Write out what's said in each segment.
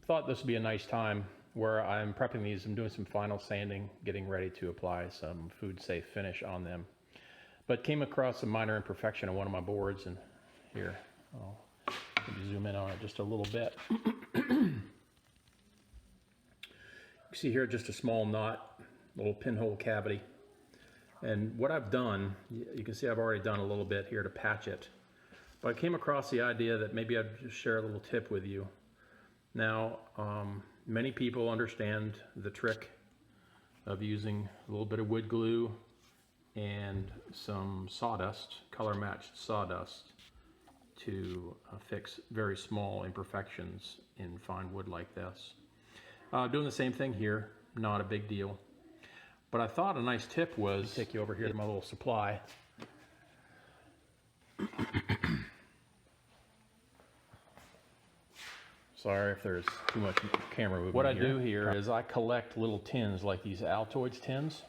thought this would be a nice time where I'm prepping these. I'm doing some final sanding, getting ready to apply some food safe finish on them. But came across a minor imperfection on one of my boards, and here, I'll maybe zoom in on it just a little bit. You see here just a small knot, little pinhole cavity. And what I've done, you can see I've already done a little bit here to patch it. But I came across the idea that maybe I'd just share a little tip with you. Now, many people understand the trick of using a little bit of wood glue and some sawdust, color matched sawdust, to fix very small imperfections in fine wood like this. Doing the same thing here, not a big deal. But I thought a nice tip was, take you over here to my little supply. Sorry if there's too much camera movement. What I do here is I collect little tins like these Altoids tins.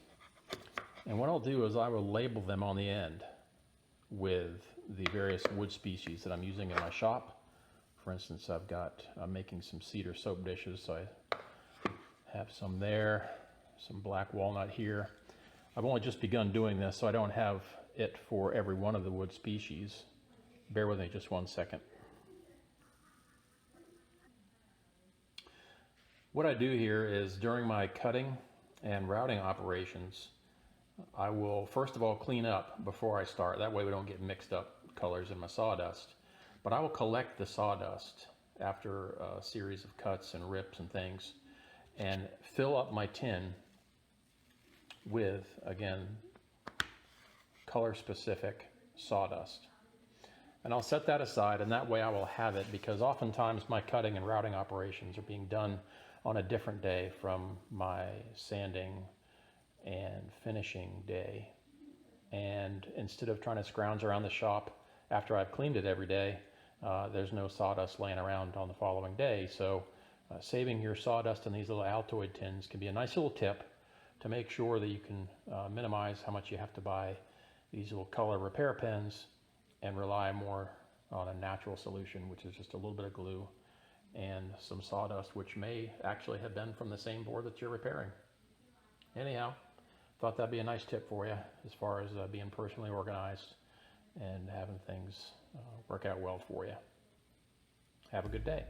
And what I'll do is I will label them on the end with the various wood species that I'm using in my shop. For instance, I'm making some cedar soap dishes, so I have some there, some black walnut here. I've only just begun doing this, so I don't have it for every one of the wood species. Bear with me just 1 second. What I do here is during my cutting and routing operations, I will first of all clean up before I start. That way we don't get mixed up colors in my sawdust. But I will collect the sawdust after a series of cuts and rips and things and fill up my tin with, again, color specific sawdust. And I'll set that aside, and that way I will have it, because oftentimes my cutting and routing operations are being done on a different day from my sanding and finishing day. And instead of trying to scrounge around the shop after I've cleaned it every day, there's no sawdust laying around on the following day. So saving your sawdust in these little Altoid tins can be a nice little tip to make sure that you can minimize how much you have to buy these little color repair pens and rely more on a natural solution, which is just a little bit of glue and some sawdust, which may actually have been from the same board that you're repairing. Anyhow, thought that'd be a nice tip for you as far as being personally organized and having things work out well for you. Have a good day.